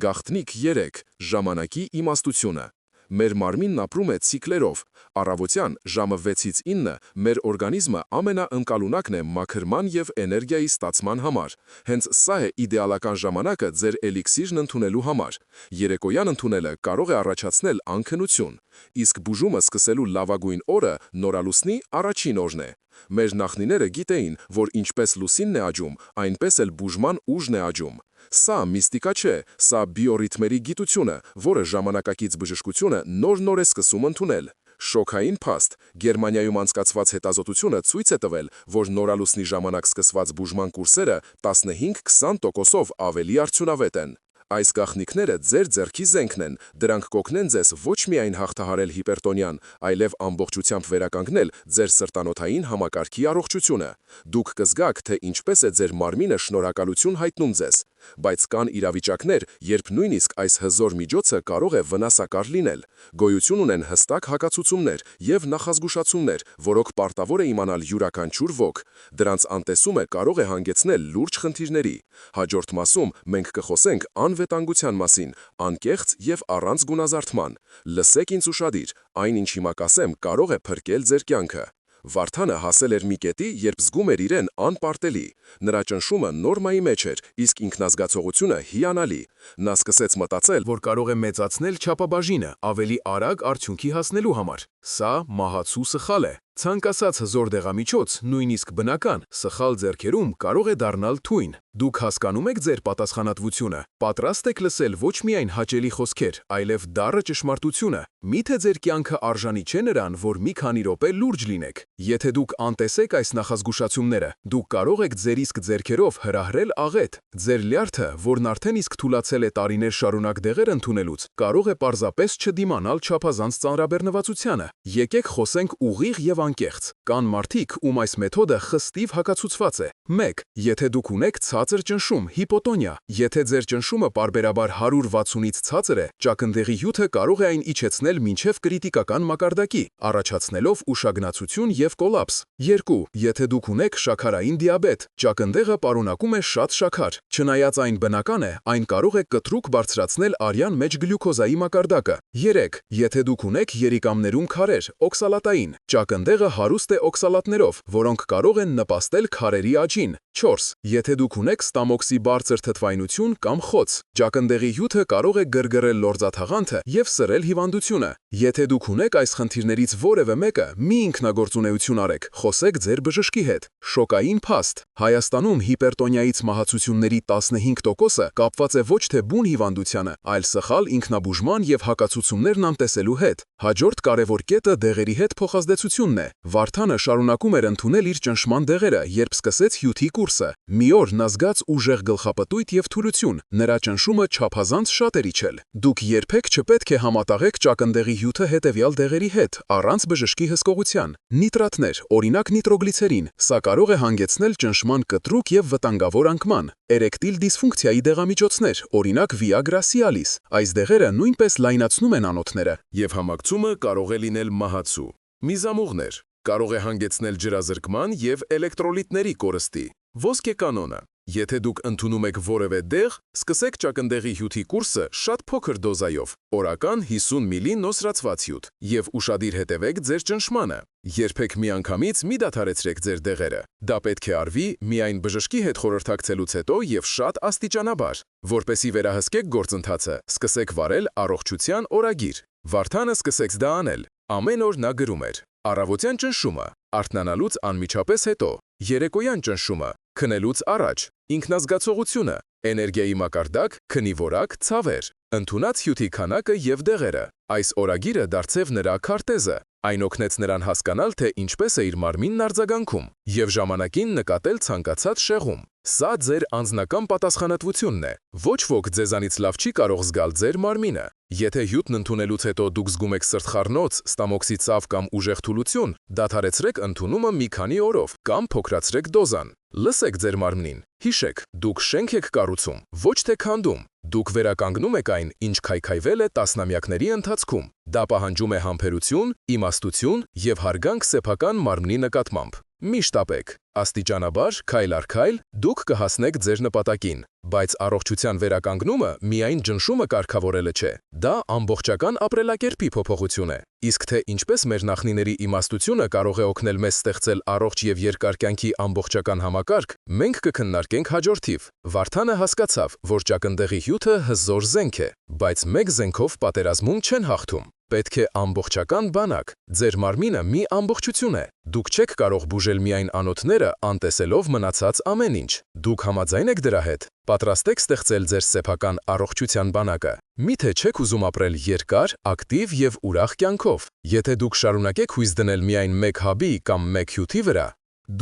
Գաղտնիք 3. Ժամանակի իմաստությունը։ Մեր մարմինն ապրում է ցիկլերով։ Առավոտյան ժամը 6-ից 9 մեր օրգանիզմը ամենաընկալունակն է մաքրման և էներգիայի ստացման համար։ Հենց սա է իդեալական ժամանակը ձեր էլիքսիրն ընդունելու համար։ Երեկոյան ընդունելը կարող է առաջացնել անքնություն։ Իսկ բուժումը սկսելու լավագույն օրը նորալուսնի առաջին օրն է։ Մեր նախնիները գիտեին, որ ինչպես լուսինն է աճում, այնպես էլ բուժման ուժն է աճում։ Սա միստիկա չէ, սա բիոռիթմերի գիտությունը, որը ժամանակակից բժշկությունը նոր-նոր է սկսում ընդունել։ Շոկային փաստ։ Գերմանիայում անցկացված հետազոտությունը ցույց է տվել, որ նորալուսնի ժամանակ սկսված բուժման կուրսերը 15-20%-ով ավելի արդյունավետ են։ Այս գաղտնիքները ձեր ձեռքի զենքն են, դրանք կօգնեն ձեզ ոչ միայն հաղթահարել հիպերտոնյան, այլև ամբողջությամբ վերականգնել ձեր սրտանոթային համակարգի առողջությունը։ Դուք կզգաք, թե ինչպես է ձեր մարմինը շնորհակալություն հայտնում ձեզ։ բայց կան իրավիճակներ, երբ նույնիսկ այս հզոր միջոցը կարող է վնասակար լինել։ Գոյություն ունեն հստակ հակացուցումներ եւ նախազգուշացումներ, որոնք պարտավոր է իմանալ յուրաքանչյուր ոք։ Դրանց անտեսումը կարող է հանգեցնել լուրջ խնդիրների։ Հաջորդ մասում մենք կխոսենք անվետանգության մասին, անկեղծ եւ առանց գունազարդման։ Լսեք ինձ ուշադիր, այն ինչ հիմա կասեմ կարող է փրկել ձեր կյանքը։ Վարդանը հասել էր մի կետի, երբ զգում էր իրեն անպարտելի։ Նրա ճնշումը նորմայի մեջ էր, իսկ ինքնազգացողությունը հիանալի։ Նա սկսեց մտածել, որ կարող է մեծացնել չափաբաժինը ավելի արագ արդյունքի հասնելու համար։ Սա մահացու սխալ է։ Ցանկացած հզոր դեղամիջոց, նույնիսկ բնական, սխալ ձեռքերում կարող է դառնալ թույն։ Դուք հասկանում եք ձեր պատասխանատվությունը։ Պատրաստ եք լսել ոչ միայն հաճելի խոսքեր, այլև դառը ճշմարտությունը։ Միթե ձեր կյանքը արժանի չէ նրան, որ մի քանի րոպե լուրջ լինեք։ Եթե դուք անտեսեք այս նախազգուշացումները, դուք կարող եք ձեր իսկ ձեռքերով հրահրել աղետ։ Ձեր լյարդը, որն արդեն իսկ թուլացել է տարիներ շարունակ դեղեր ընդունելուց, կարող է պարզապես չդիմանալ չափազանց ծանրաբեռնվածությանը։ Եկեք խոսենք ուղիղ եւ անկեղծ։ Կան մարդիկ, ում այս մեթոդը խստիվ հակացուցված է։ 1. Եթե դուք ունեք ցածր ճնշում, հիպոտոնիա, եթե ձեր ճնշումը պարբերաբար 160-ից ցածր է, ճակնդեղի հյութը կարող է այն իջեցնել մինչև կրիտիկական մակարդակի, առաջացնելով ուշագնացություն եւ կոլապս։ 2. Եթե դուք ունեք շաքարային դիաբետ, ճակնդեղը պարունակում է շատ շաքար։ Չնայած այն բնական է, այն կարող է կտրուկ բարձրացնել արյան մեջ գլյուկոզայի մակարդակը։ 3. Եթե դուք ունեք երիկամներում քարեր, օքսալատային, ճակնդեղը հարուստ է օքսալատներով, որոնք կարող են նպաստել քարերի աճին։ 4. Եթե դուք ունեք ստամոքսի բարձր թթվայնություն կամ խոց, ճակնդեղի հյութը կարող է գրգռել լորձաթաղանթը եւ սրել հիվանդությունը։ Եթե դուք ունեք այս խնդիրներից որևէ մեկը, մի ինքնագործունեություն արեք, խոսեք ձեր բժշկի հետ։ Շոկային փաստ։ Հայաստանում հիպերտոնիայից մահացությունների 15%-ը կապված է ոչ թե բուն հիվանդությանը, այլ սխալ ինքնաբուժման եւ հակացուցումներն անտեսելու հետ։ Հաջորդ կարևոր կետը դեղերի հետ փոխազդեցությունն է։ Վարդանը շարունակում էր ընդունել իր ճնշման դեղերը, երբ սկսեց հյութի կուրսը։ Մի օր նա զգաց ուժեղ գլխապտույտ եւ թուլություն։ Նրա ճնշումը չափազանց շատ էր իջել։ Դուք երբեք չպետք է համատաղեք ճակնդեղի հյութը հետեւյալ դեղերի հետ, առանց բժշկի հսկողության։ Նիտրատներ, օրինակ նիտրոգլիցերին, սա կարող է հանգեցնել ճնշման կտրուկ եւ վտանգավոր անկման։ Էրեկտիլ դիսֆունկցիայի դեղամիջոցներ, օրինակ Viagra Cialis, այս դեղերը նույնպես լայնացնում են անոթները, եւ համակցումը կարող է լինել մահացու։ Միզամուղներ կարող է հանգեցնել ջրազրկման եւ էլեկտրոլիտների կորստի։ Ոսկե կանոնը. Եթե դուք ընդունում եք որևէ դեղ, սկսեք ճակնդեղի հյութի կուրսը շատ փոքր դոզայով, օրական 50 մլ նոսրացված հյութ, եւ ուշադիր հետևեք ձեր ճնշմանը։ Երբեք միանգամից մի դադարեցրեք ձեր դեղերը։ Դա պետք է արվի միայն բժշկի հետ խորհրդակցելուց հետո եւ շատ աստիճանաբար։ Որպեսզի վերահսկեք գործընթացը, սկսեք վարել առողջության օրագիր։ Վարդանը սկսեց դա անել։ Ամեն օր նա գրում էր. Առավոտյան ճնշումը, արթնանալուց անմիջապես հետո, երեկոյան ճնշումը, քնելուց առաջ, ինքնազգացողությունը, էներգիայի մակարդակ, քնի որակ, ցավեր, ընդունած հյութի քանակը եւ դեղերը։ Այս օրագիրը դարձավ նրա քարտեզը։ Այն օգնեց նրան հասկանալ, թե ինչպես է իր մարմինն արձագանքում եւ ժամանակին նկատել ցանկացած շեղում։ Սա ձեր անձնական պատասխանատվությունն է։ Ոչ ոք ձեզանից լավ չի կարող զգալ ձեր մարմինը։ Եթե հյութն ընդունելուց հետո դուք զգում եք սրտխառնոց, ստամոքսի ցավ կամ ուժեղ թուլություն, դադարեցրեք ընդունումը մի քանի օրով կամ փոքրացրեք դոզան։ Լսեք ձեր մարմնին։ Հիշեք, դուք շենք եք կառուցում, ոչ թե քանդում։ Դուք վերականգնում եք այն, ինչ քայքայվել է տասնամյակների ընթացքում։ Դա պահանջում է համբերություն, իմաստություն եւ հարգանք սեփական մարմնի նկատմամբ։ Միշտ ապեք, աստիճանաբար, քայլ առ քայլ, դուք կհասնեք ձեր նպատակին, բայց առողջության վերականգնումը միայն ճնշումը կարգավորելը չէ, դա ամբողջական ապրելակերպի փոփոխություն է։ Իսկ թե ինչպես մեր նախնիների իմաստությունը կարող է օգնել մեզ ստեղծել առողջ եւ երկար կյանքի ամբողջական համակարգ, մենք կքննարկենք հաջորդիվ։ Վարդանը հասկացավ, որ ճակնդեղի հյութը հզոր զենք է, բայց մեկ զենքով պատերազմում չեն հաղթում։ Պետք է ամբողջական բանակ։ Ձեր մարմինը մի ամբողջություն է։ Դուք չեք կարող բուժել միայն անոթները, անտեսելով մնացած ամեն ինչ։ Դուք համաձայն եք դրա հետ։ Պատրաստ եք ստեղծել ձեր սեփական առողջության բանակը։ Միթե չեք ուզում ապրել երկար, ակտիվ եւ ուրախ կյանքով։ Եթե դուք շարունակեք հույս դնել միայն մեկ հաբի կամ մեկ հյութի վրա,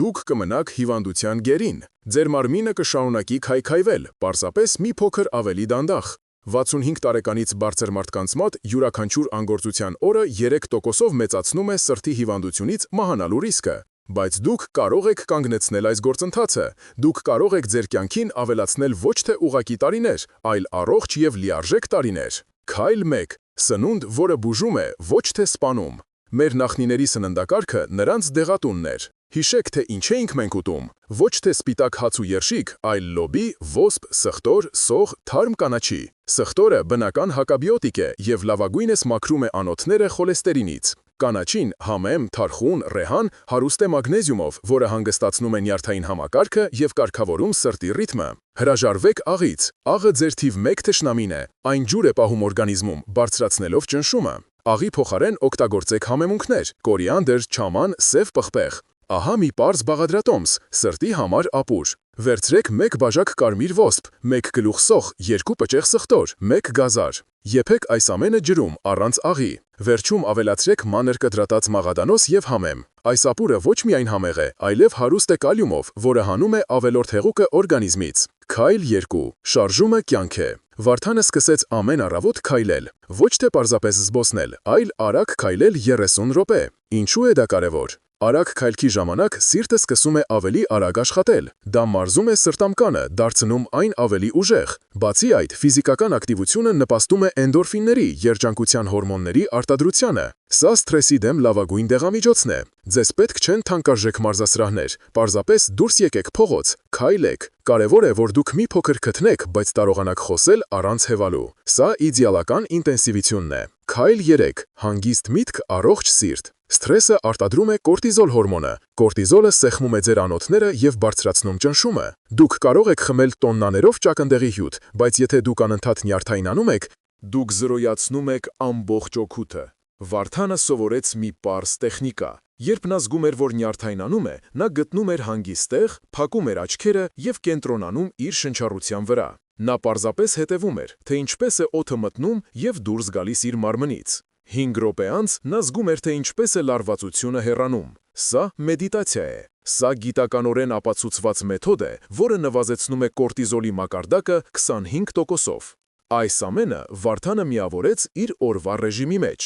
դուք կմնաք հիվանդության գերին։ Ձեր մարմինը կշարունակի քայքայվել, պարզապես մի փոքր ավելի դանդաղ։ 65 տարեկանից բարձր մարդկանց մոտ յուրաքանչյուր անգործության օրը 3%-ով մեծացնում է սրտի հիվանդությունից մահանալու ռիսկը։ Բայց դուք կարող եք կանգնեցնել այս գործընթացը։ Դուք կարող եք ձեր կյանքին ավելացնել ոչ թե ուղղակի տարիներ, այլ առողջ եւ լիարժեք տարիներ։ Քայլ 1. Սնունդ, որը բուժում է, ոչ թե սպանում։ Մեր նախնիների սննդակարգը նրանց դեղատունն էր։ Հիշեք, թե ինչ էինք մենք ուտում։ Ոչ թե սպիտակ հաց ու երշիկ, այլ լոբի, ոսպ, սխտոր, սող, թարմ կանաչի։ Սխտորը բնական հակաբիոտիկ է եւ լավագույնս մաքրում է անոթները խոլեստերինից։ Կանաչին համեմ, թարխուն, ռեհան հարուստ է մագնեզիումով, որը հանգստացնում է նյարդային համակարգը եւ կարգավորում սրտի ռիթմը։ Հրաժարվեք աղից։ Աղը ձեր թիվ 1 թշնամին է։ Այն ջուր է պահում օրգանիզմում, բարձրացնելով ճնշումը։ Աղի փոխարեն օգտագործեք համեմունքներ՝ կորիանդր, չաման, սև պղպեղ։ Ահա մի պարզ բաղադրատոմս, սրտի համար ապուր։ Վերցրեք 1 բաժակ կարմիր ոսպ, 1 գլուխ սոխ, 2 պճեղ սխտոր, 1 գազար։ Եփեք այս ամենը ջրում, առանց աղի։ Վերջում ավելացրեք մանր կտրատած մաղադանոս եւ համեմ։ Այս ապուրը ոչ միայն համեղ է, այլև հարուստ է կալիումով, որը հանում է ավելորդ հեղուկը օրգանիզմից։ Քայլ 2. Շարժումը կյանք է։ Վարդանը սկսեց ամեն առավոտ քայլել։ Ոչ թե պարզապես զբոսնել, այլ արագ քայլել 30 րոպե։ Ինչու է դա կարևոր։ Արագ քայլքի ժամանակ սիրտը սկսում է ավելի արագ աշխատել։ Դա մարզում է սրտամկանը, դարձնում այն ավելի ուժեղ։ Բացի այդ, ֆիզիկական ակտիվությունը նպաստում է էնդորֆինների, երջանկության հորմոնների արտադրությանը։ Սա սթրեսի դեմ լավագույն դեղամիջոցն է։ Ձեզ պետք չեն թանկարժեք մարզասրահներ, պարզապես դուրս եկեք փողոց, քայլեք։ Կարևոր է, որ դուք մի փոքր քթնեք, բայց կարողանաք խոսել առանց հևալու։ Սա իդեալական ինտենսիվությունն է։ Քայլ 3. Հանգիստ միտք, առողջ սիրտ։ Սթրեսը արտադրում է կորտիզոլ հորմոնը։ Կորտիզոլը սեղմում է ձեր անոթները եւ բարձրացնում ճնշումը։ Դուք կարող եք խմել տոննաներով ճակնդեղի հյութ, բայց եթե դուք անընդհատ նյարդայնանում եք, դուք զրոյացնում եք ամբողջ օգուտը։ Վարդանը սովորեց մի պարզ տեխնիկա։ Երբ նա զգում էր, որ նյարդայնանում է, նա գտնում էր հանգիստ տեղ, փակում էր աչքերը եւ կենտրոնանում իր շնչառության վրա։ Նա պարզապես հետևում էր, թե ինչպես է օդը մտնում եւ դուրս գալիս իր մարմնից։ 5 րոպե անց նա զգում էր, թե ինչպես է լարվածությունը հեռանում։ Սա մեդիտացիա է։ Սա գիտականորեն ապացուցված մեթոդ է, որը նվազեցնում է կորտիզոլի մակարդակը 25%-ով։ Այս ամենը Վարդանը միավորեց իր օրվա ռեժիմի մեջ։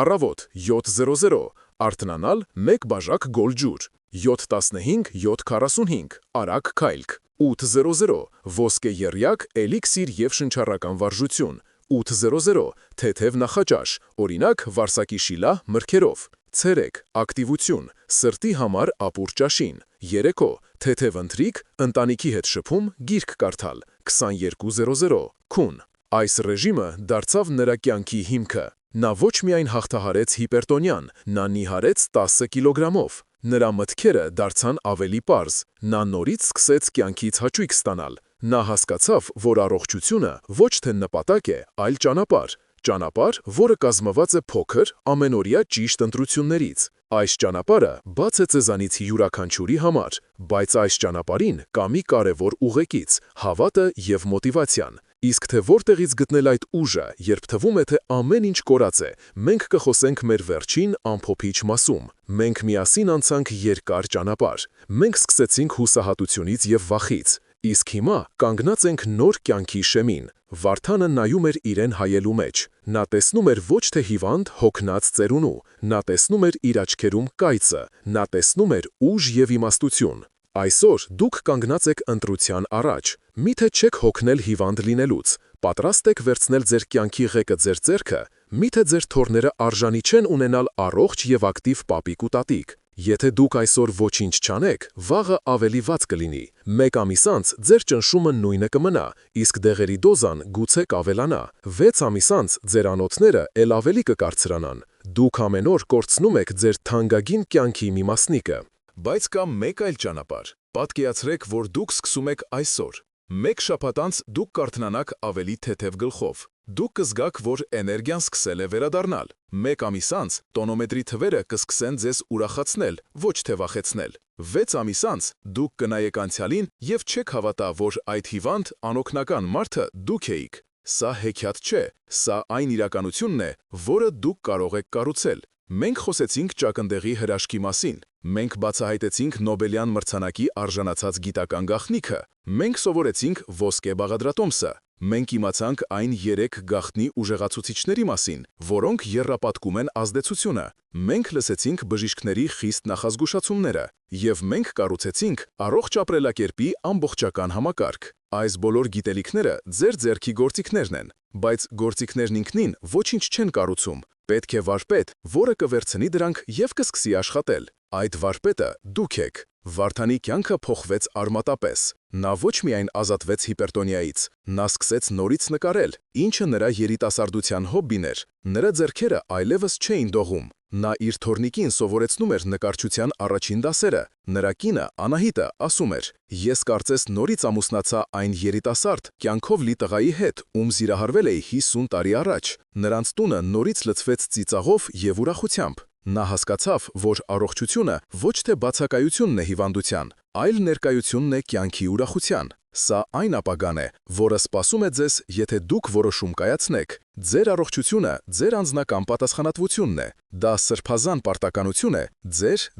Առավոտ 7:00 արթնանալ 1 բաժակ գոլ ջուր, 7:15 7:45 արագ քայլք, 8:00 ոսկե եռյակ, էլիքսիր եւ շնչառական վարժություն, 8:00 թեթև նախաճաշ, օրինակ վարսակի շիլա մրգերով, ցերեկ ակտիվություն, սրտի համար ապուր ճաշին, երեկո թեթև ընթրիք, ընտանիքի հետ շփում, գիրք կարդալ, 22:00 քուն։ Այս ռեժիմը դարձավ նրա կյանքի հիմքը։ Նա ոչ միայն հաղթահարեց հիպերտոնյան, նա նիհարեց 10 կիլոգրամով։ Նրա մտքերը դարձան ավելի պարզ։ Նա նորից սկսեց կյանքից հաճույք ստանալ։ Նա հասկացավ, որ առողջությունը ոչ թե նպատակ է, այլ ճանապարհ։ Ճանապարհ, որը կազմված է փոքր, ամենօրյա ճիշտ ընտրություններից։ Այս ճանապարհը բաց է ձեզանից յուրաքանչյուրի համար, բայց այս ճանապարհին կա մի կարևոր ուղեկից՝ հավատը եւ մոտիվացիան։ Իսկ թե որտեղից գտնել այդ ուժը, երբ թվում է, թե ամեն ինչ կորած է, մենք կխոսենք մեր վերջին ամփոփիչ մասում։ Մենք միասին անցանք երկար ճանապարհ։ Մենք սկսեցինք հուսահատությունից եւ վախից։ Իսկ հիմա կանգնած ենք նոր կյանքի շեմին։ Վարդանը նայում էր իրեն հայելու մեջ։ Նա տեսնում էր ոչ թե հիվանդ, հոգնած ծերունու։ Նա տեսնում էր իր աչքերում կայծը։ Նա տեսնում էր ուժ եւ իմաստություն։ Այսօր դուք կանգնած եք ընտրության առաջ։ Միթե չեք հոգնել հիվանդ լինելուց։ Պատրաստ եք վերցնել ձեր կյանքի ղեկը ձեր ձեռքը։ Միթե ձեր թոռները արժանի չեն ունենալ առողջ եւ ակտիվ պապիկ ու տատիկ։ Եթե դուք այսօր ոչինչ չանեք, վաղը ավելի վատ կլինի։ 1 ամիս անց ձեր ճնշումը նույնը կմնա, իսկ դեղերի դոզան գուցե կավելանա։ 6 ամիս անց ձեր անոթները ել ավելի կկարծրանան։ Դուք ամեն օր կորցնում եք ձեր թանկագին կյանքի մի մասնիկը։ Բայց կա մեկ այլ ճանապարհ։ Պատկերացրեք, որ դուք սկսում եք այսօր։ 1 շաբաթ անց դուք կարթնանաք ավելի թեթև գլխով։ Դուք կզգաք, որ էներգիան սկսել է վերադառնալ։ 1 ամիս անց տոնոմետրի թվերը կսկսեն ձեզ ուրախացնել, ոչ թե վախեցնել։ 6 ամիս անց դուք կնայեք անցյալին եւ չեք հավատա, որ այդ հիվանդ, անօգնական մարդը դուք էիք։ Սա հեքիաթ չէ, սա այն իրականությունն է, որը դուք կարող եք կառուցել։ Մենք խոսեցինք ճակնդեղի հրաշքի մասին։ Մենք բացահայտեցինք Նոբելյան մրցանակի արժանացած գիտական գաղտնիքը։ Մենք սովորեցինք ոսկե բաղադրատոմսը։ Մենք իմացանք այն 3 գաղտնի ուժեղացուցիչների մասին, որոնք եռապատկում են ազդեցությունը։ Մենք լսեցինք բժիշկների խիստ նախազգուշացումները, եւ մենք կառուցեցինք առողջ ապրելակերպի ամբողջական համակարգ։ Այս բոլոր գիտելիքները ձեր ձեռքի գործիքներն են, բայց գործիքներն ինքնին ոչինչ չեն կառուցում։ Պետք է վարպետ, որը կվերցնի դրանք եւ կսկսի աշխատել։ Այդ վարպետը դուք եք։ Վարդանի կյանքը փոխվեց արմատապես։ Նա ոչ միայն ազատվեց հիպերտոնիայից, նա սկսեց նորից նկարել, ինչը նրա երիտասարդության հոբբին էր։ Նրա ձեռքերը այլևս չէին դողում։ Նա իր թորնիկին սովորեցնում էր նկարչության առաջին դասերը։ Նրա կինը Անահիտը ասում էր. «Ես կարծես նորից ամուսնացա այն երիտասարդ, կյանքով լի տղայի հետ, ում սիրահարվել էի 50 տարի առաջ»։ Նրանց տունը նորից լցվեց ծիծաղով եւ ուրախությամբ։ Նա հասկացավ, որ առողջությունը ոչ թե բացակայությունն է հիվանդության, այլ ներկայությունն է կյանքի ուրախության։ Սա այն ապագան է, որը սպասում է ձեզ, եթե դուք որոշում կայացնեք։ Ձեր առողջությունը ձեր անձնական պատասխանատվությունն է։ Դա սրբազան պարտականություն է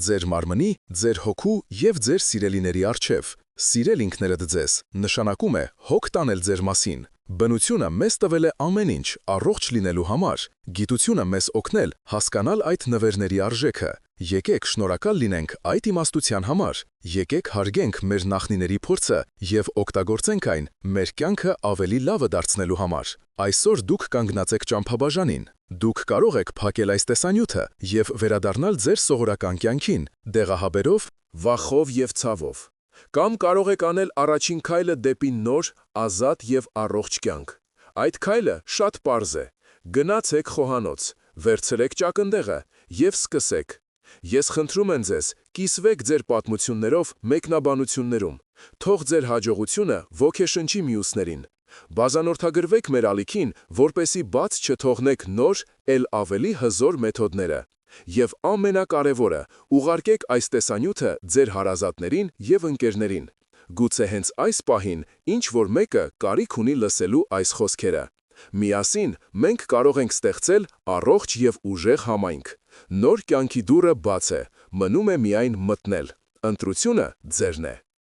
ձեր մարմնի, ձեր հոգու եւ ձեր սիրելիների առջև։ Սիրել ինքներդ ձեզ նշանակում է հոգ տանել ձեր մասին։ Բնությունը մեզ տվել է ամեն ինչ առողջ լինելու համար։ Գիտությունը մեզ օգնել հասկանալ այդ նվերների արժեքը։ Եկեք շնորհակալ լինենք այդ իմաստության համար։ Եկեք հարգենք մեր նախնիների փորձը եւ օգտագործենք այն մեր կյանքը ավելի լավը դարձնելու համար։ Այսօր դուք կանգնած եք ճամփաբաժանին։ Դուք կարող եք փակել այս տեսանյութը եւ վերադառնալ ձեր սովորական կյանքին, դեղահաբերով, վախով եւ ցավով։ Կամ կարող եք անել առաջին քայլը դեպի նոր, ազատ եւ առողջ կյանք։ Այդ քայլը շատ պարզ է։ Գնացեք խոհանոց, վերցրեք ճակնդեղը եւ սկսեք։ Ես խնդրում եմ ձեզ, կիսվեք ձեր պատմություններով մեկնաբանություններում։ Թող ձեր հաջողությունը ոգեշնչի մյուսներին։ Բազանորդագրվեք մեր ալիքին, որպեսզի բաց չթողնեք նոր, ել ավելի հզոր մեթոդները։ Եվ ամենակարևորը, ուղարկեք այս տեսանյութը ձեր հարազատներին եւ ընկերներին։ Գուցե հենց այս պահին ինչ-որ մեկը կարիք ունի լսելու այս խոսքերը։ Միասին մենք կարող ենք ստեղծել առողջ եւ ուժեղ համայնք։ Նոր կյանքի դուռը բաց է, մնում է միայն մտնել։ Ընտրությունը ձերն է։